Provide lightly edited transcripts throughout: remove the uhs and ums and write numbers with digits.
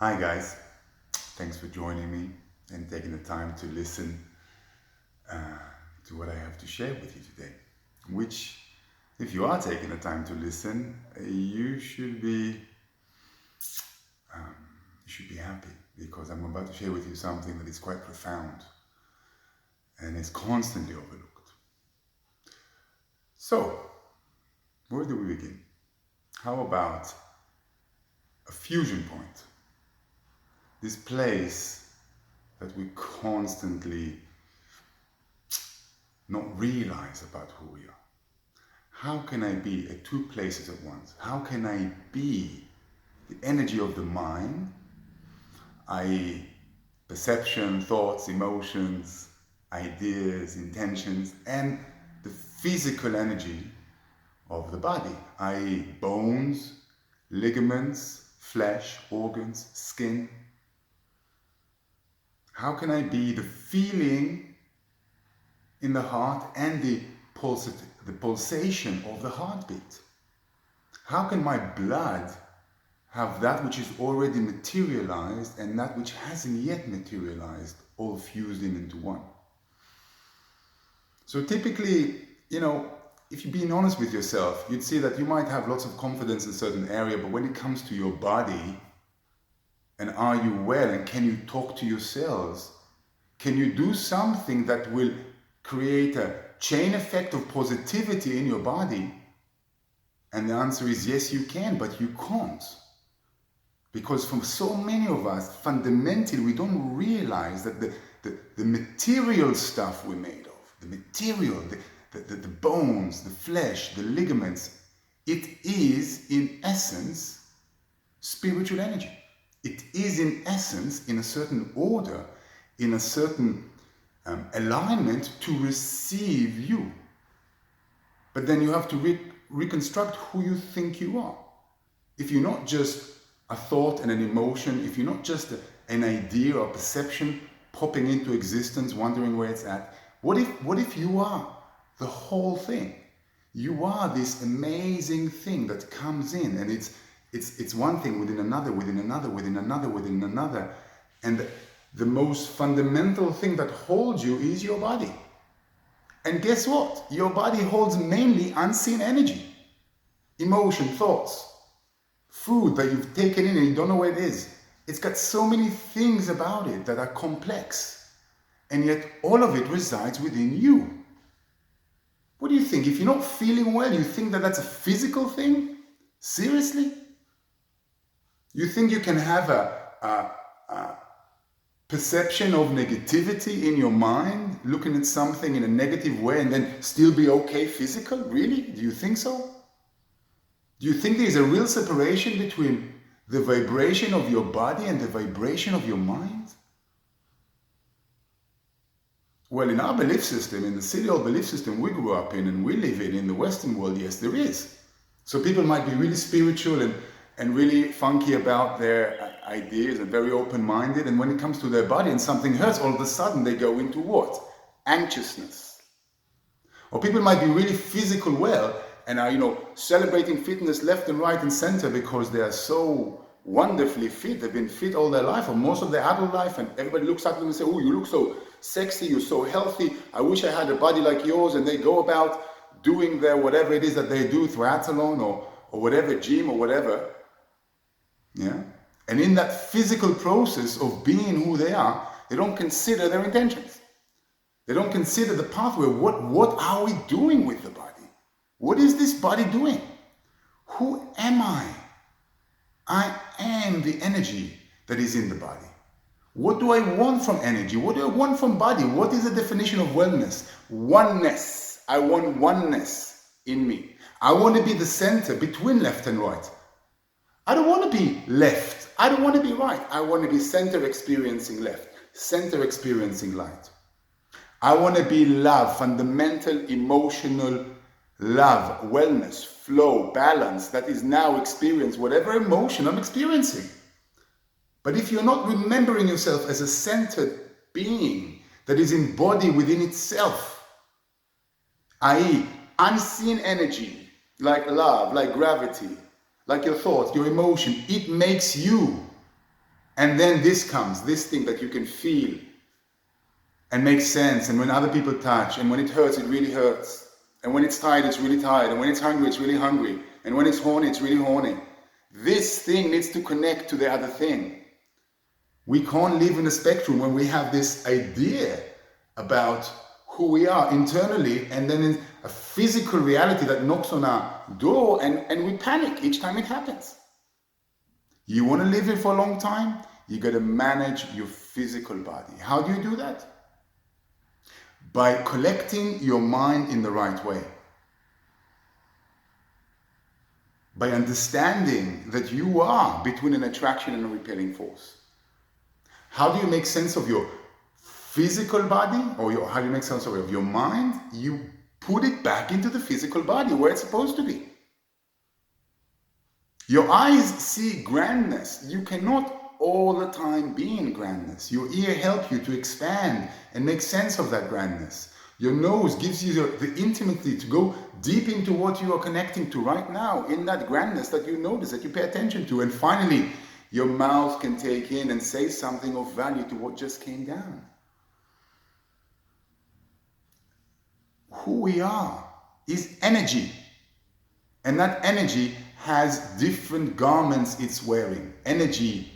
Hi guys, thanks for joining me and taking the time to listen to what I have to share with you today. Which, if you are taking the time to listen, you should be happy because I'm about to share with you something that is quite profound and is constantly overlooked. So, where do we begin? How about a fusion point? This place that we constantly not realize about who we are. How can I be at two places at once? How can I be the energy of the mind, i.e., perception, thoughts, emotions, ideas, intentions, and the physical energy of the body, i.e., bones, ligaments, flesh, organs, skin? How can I be the feeling in the heart and the pulsation of the heartbeat? How can my blood have that which is already materialized and that which hasn't yet materialized all fused in into one? So typically, if you're being honest with yourself, you'd see that you might have lots of confidence in a certain area, but when it comes to your body, and are you well, and can you talk to your cells? Can you do something that will create a chain effect of positivity in your body? And the answer is yes, you can, but you can't. Because for so many of us, fundamentally, we don't realize that the material stuff we're made of, the material, the bones, the flesh, the ligaments, it is in essence spiritual energy. It is in essence in a certain order, in a certain alignment to receive you. But then you have to reconstruct who you think you are. If you're not just a thought and an emotion, if you're not just an idea or perception popping into existence, wondering where it's at, what if you are the whole thing? You are this amazing thing that comes in, and it's one thing within another, within another, within another, within another. And the most fundamental thing that holds you is your body. And guess what? Your body holds mainly unseen energy, emotion, thoughts, food that you've taken in and you don't know what it is. It's got so many things about it that are complex, and yet all of it resides within you. What do you think? If you're not feeling well, you think that that's a physical thing? Seriously? You think you can have a perception of negativity in your mind, looking at something in a negative way, and then still be okay physical? Really? Do you think so? Do you think there's a real separation between the vibration of your body and the vibration of your mind? Well, in our belief system, in the serial belief system we grew up in and we live in the Western world, yes, there is. So people might be really spiritual and really funky about their ideas and very open-minded, and when it comes to their body and something hurts, all of a sudden they go into what? Anxiousness. Or people might be really physical well and are, celebrating fitness left and right and center because they are so wonderfully fit. They've been fit all their life or most of their adult life, and everybody looks at them and say, oh, you look so sexy, you're so healthy, I wish I had a body like yours. And they go about doing their whatever it is that they do, triathlon or whatever, gym or whatever. Yeah. And in that physical process of being who they are, they don't consider their intentions. They don't consider the pathway. What are we doing with the body? What is this body doing? Who am I? I am the energy that is in the body. What do I want from energy? What do I want from body? What is the definition of wellness? Oneness. I want oneness in me. I want to be the center between left and right. I don't want to be left. I don't want to be right. I want to be center experiencing left, center experiencing light. I want to be love, fundamental emotional love, wellness, flow, balance that is now experienced, whatever emotion I'm experiencing. But if you're not remembering yourself as a centered being that is embodied within itself, i.e., unseen energy, like love, like gravity, like your thoughts, your emotion, it makes you. And then this comes, this thing that you can feel and make sense. And when other people touch, and when it hurts, it really hurts. And when it's tired, it's really tired. And when it's hungry, it's really hungry. And when it's horny, it's really horny. This thing needs to connect to the other thing. We can't live in a spectrum when we have this idea about who we are internally, and then in a physical reality that knocks on our door, and we panic each time it happens. You want to live here for a long time? You got to manage your physical body. How do you do that? By collecting your mind in the right way. By understanding that you are between an attraction and a repelling force. How do you make sense of your physical body, or how do you make sense of your mind? You put it back into the physical body where it's supposed to be. Your eyes see grandness. You cannot all the time be in grandness. Your ear helps you to expand and make sense of that grandness. Your nose gives you the intimacy to go deep into what you are connecting to right now in that grandness that you notice, that you pay attention to. And finally, your mouth can take in and say something of value to what just came down. Who we are is energy. And that energy has different garments it's wearing. Energy,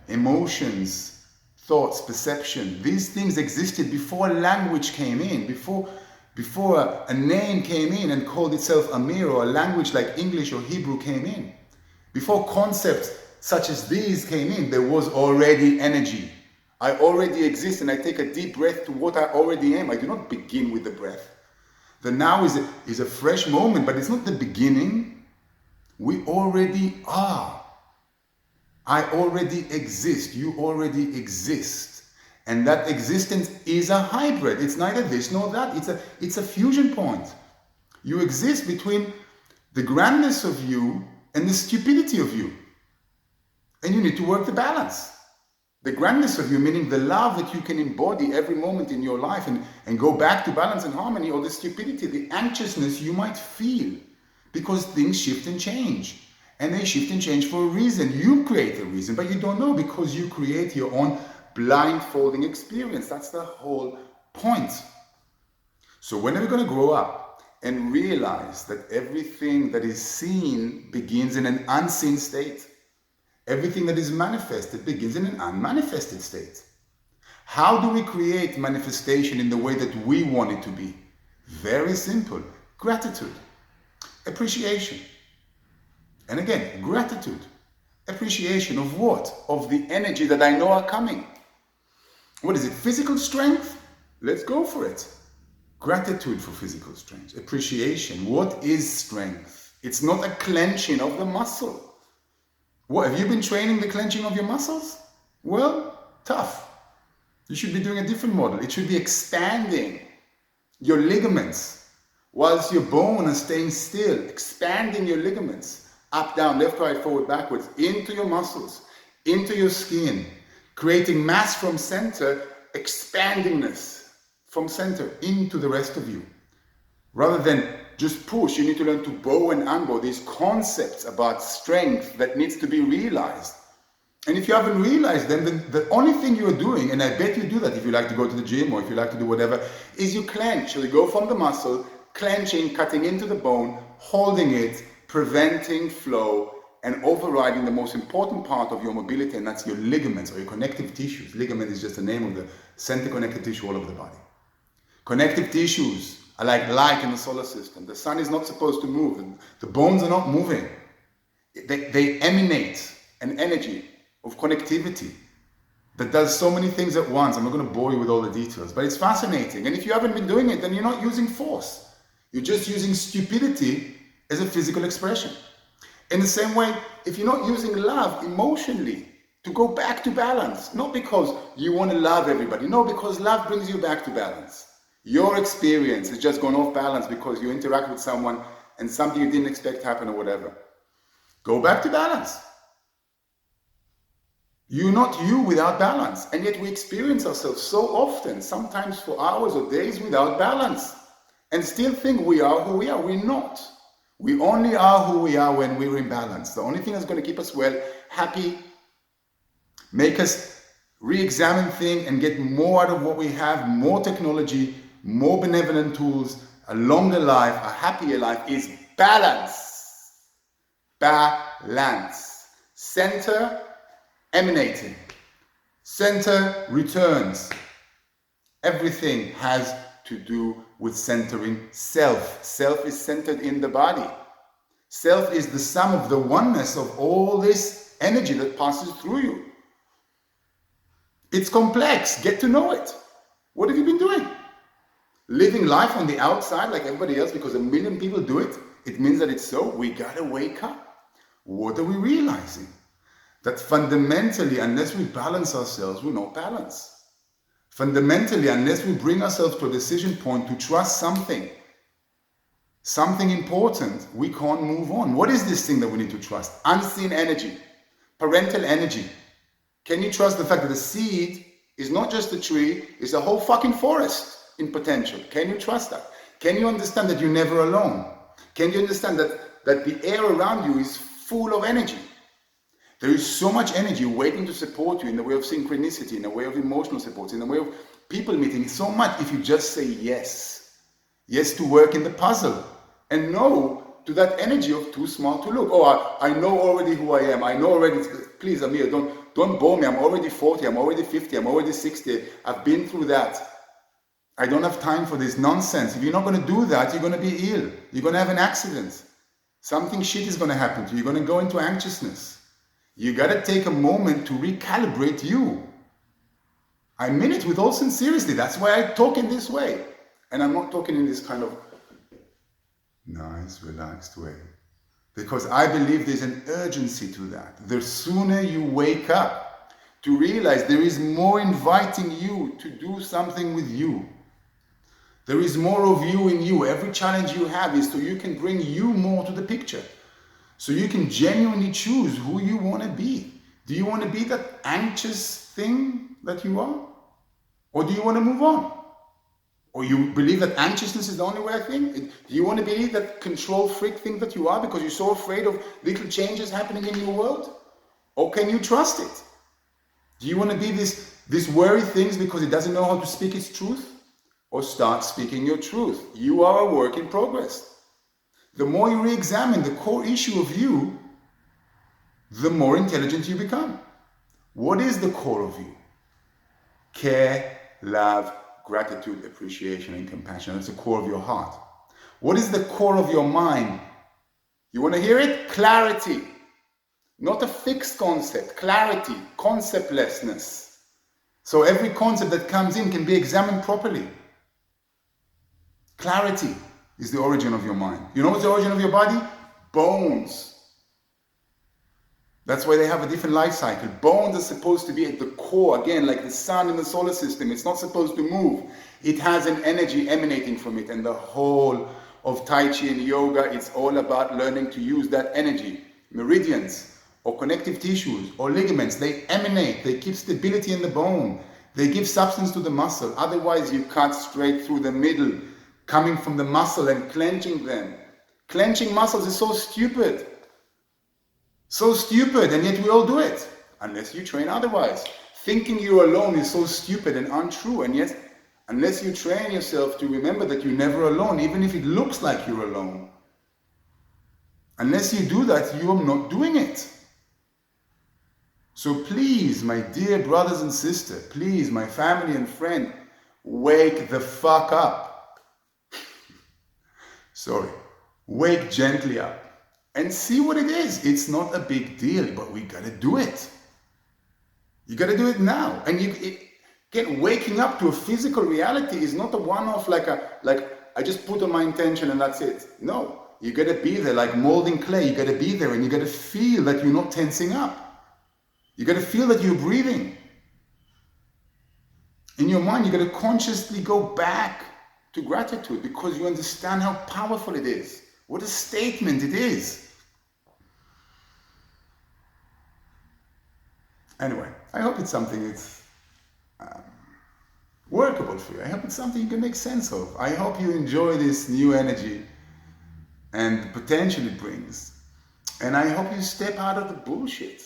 emotions, thoughts, perception. These things existed before language came in, before a name came in and called itself Amir, or a language like English or Hebrew came in. Before concepts such as these came in, there was already energy. I already exist, and I take a deep breath to what I already am. I do not begin with the breath. The now is a fresh moment, but it's not the beginning. We already are. I already exist. You already exist. And that existence is a hybrid. It's neither this nor that. It's a fusion point. You exist between the grandness of you and the stupidity of you. And you need to work the balance. The grandness of you, meaning the love that you can embody every moment in your life and go back to balance and harmony, or the stupidity, the anxiousness you might feel because things shift and change. And they shift and change for a reason. You create a reason, but you don't know, because you create your own blindfolding experience. That's the whole point. So when are we going to grow up and realize that everything that is seen begins in an unseen state? Everything that is manifested begins in an unmanifested state. How do we create manifestation in the way that we want it to be? Very simple. Gratitude. Appreciation. And again, gratitude. Appreciation of what? Of the energy that I know are coming. What is it? Physical strength? Let's go for it. Gratitude for physical strength. Appreciation. What is strength? It's not a clenching of the muscle. What, have you been training the clenching of your muscles? Well, tough. You should be doing a different model. It should be expanding your ligaments whilst your bone is staying still, expanding your ligaments, up, down, left, right, forward, backwards, into your muscles, into your skin, creating mass from center, expandingness from center into the rest of you. Rather than just push, you need to learn to bow and unbow, these concepts about strength that needs to be realized. And if you haven't realized them, then the only thing you're doing, and I bet you do that if you like to go to the gym or if you like to do whatever, is you clench. So you go from the muscle, clenching, cutting into the bone, holding it, preventing flow, and overriding the most important part of your mobility, and that's your ligaments or your connective tissues. Ligament is just the name of the center connective tissue all over the body. Connective tissues are like light in the solar system. The sun is not supposed to move. The bones are not moving. They emanate an energy of connectivity that does so many things at once. I'm not going to bore you with all the details, but it's fascinating. And if you haven't been doing it, then you're not using force. You're just using stupidity as a physical expression. In the same way, if you're not using love emotionally to go back to balance, not because you want to love everybody, no, because love brings you back to balance. Your experience has just gone off balance because you interact with someone and something you didn't expect happen or whatever. Go back to balance. You're not you without balance. And yet we experience ourselves so often, sometimes for hours or days without balance, and still think we are who we are. We're not. We only are who we are when we're in balance. The only thing that's going to keep us well, happy, make us re-examine things and get more out of what we have, more technology, more benevolent tools, a longer life, a happier life, is balance. Balance. Center emanating. Center returns. Everything has to do with centering self. Self is centered in the body. Self is the sum of the oneness of all this energy that passes through you. It's complex. Get to know it. What have you been doing? Living life on the outside like everybody else because a million people do it? It means that it's so. We gotta wake up. What are we realizing? That fundamentally, unless we balance ourselves, we're not balanced. Fundamentally, unless we bring ourselves to a decision point to trust something important, we can't move on. What is this thing that we need to trust? Unseen energy, parental energy. Can you trust the fact that the seed is not just a tree, it's a whole fucking forest in potential? Can you trust that? Can you understand that you're never alone? Can you understand that the air around you is full of energy? There is so much energy waiting to support you in the way of synchronicity, in the way of emotional support, in the way of people meeting. So much if you just say yes. Yes to work in the puzzle. And no to that energy of too smart to look. Oh, I know already who I am. I know already. Please, Amir, don't bore me. I'm already 40. I'm already 50. I'm already 60. I've been through that. I don't have time for this nonsense. If you're not going to do that, you're going to be ill. You're going to have an accident. Something shit is going to happen to you. You're going to go into anxiousness. You got to take a moment to recalibrate you. I mean it with all sincerity. That's why I talk in this way. And I'm not talking in this kind of nice, relaxed way. Because I believe there's an urgency to that. The sooner you wake up to realize there is more inviting you to do something with you. There is more of you in you. Every challenge you have is so you can bring you more to the picture. So you can genuinely choose who you want to be. Do you want to be that anxious thing that you are? Or do you want to move on? Or you believe that anxiousness is the only way I think? Do you want to believe that control freak thing that you are because you're so afraid of little changes happening in your world? Or can you trust it? Do you want to be this worry things because it doesn't know how to speak its truth? Or start speaking your truth. You are a work in progress. The more you re-examine the core issue of you, the more intelligent you become. What is the core of you? Care, love, gratitude, appreciation, and compassion. That's the core of your heart. What is the core of your mind? You want to hear it? Clarity. Not a fixed concept. Clarity. Conceptlessness. So every concept that comes in can be examined properly. Clarity is the origin of your mind. You know what's the origin of your body? Bones. That's why they have a different life cycle. Bones are supposed to be at the core, again, like the sun in the solar system. It's not supposed to move. It has an energy emanating from it. And the whole of Tai Chi and yoga, it's all about learning to use that energy. Meridians or connective tissues or ligaments, they emanate. They keep stability in the bone. They give substance to the muscle. Otherwise, you cut straight through the middle, coming from the muscle and clenching them. Clenching muscles is so stupid. So stupid, and yet we all do it. Unless you train otherwise. Thinking you're alone is so stupid and untrue, and yet unless you train yourself to remember that you're never alone, even if it looks like you're alone. Unless you do that, you are not doing it. So please, my dear brothers and sisters, please, my family and friend, wake the fuck up. Sorry. Wake gently up. And see what it is. It's not a big deal, but we gotta do it. You gotta do it now. And again, waking up to a physical reality is not a one-off like I just put on my intention and that's it. No, you gotta be there like molding clay. You gotta be there and you gotta feel that you're not tensing up. You gotta feel that you're breathing. In your mind, you gotta consciously go back to gratitude because you understand how powerful it is. What a statement it is. Anyway, I hope it's something that's workable for you. I hope it's something you can make sense of. I hope you enjoy this new energy and the potential it brings. And I hope you step out of the bullshit.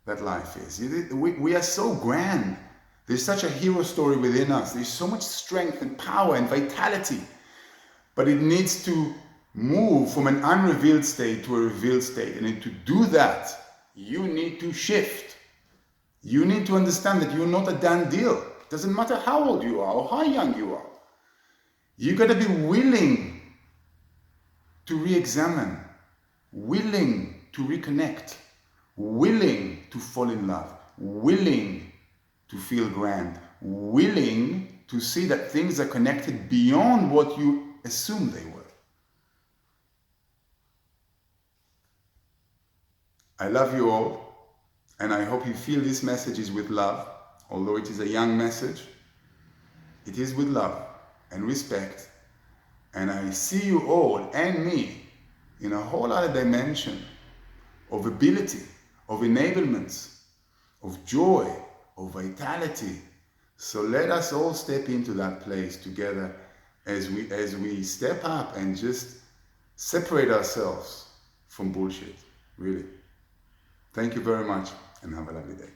that life is. We are so grand. There's such a hero story within us. There's so much strength and power and vitality. But it needs to move from an unrevealed state to a revealed state. And to do that, you need to shift. You need to understand that you're not a done deal. It doesn't matter how old you are or how young you are. You got to be willing to re-examine, willing to reconnect, willing to fall in love, willing to feel grand, willing to see that things are connected beyond what you assumed they were. I love you all, and I hope you feel this message is with love. Although it is a young message, it is with love and respect. And I see you all and me in a whole other dimension of ability, of enablements, of joy, of vitality. So let us all step into that place together as we step up and just separate ourselves from bullshit, really. Thank you very much and have a lovely day.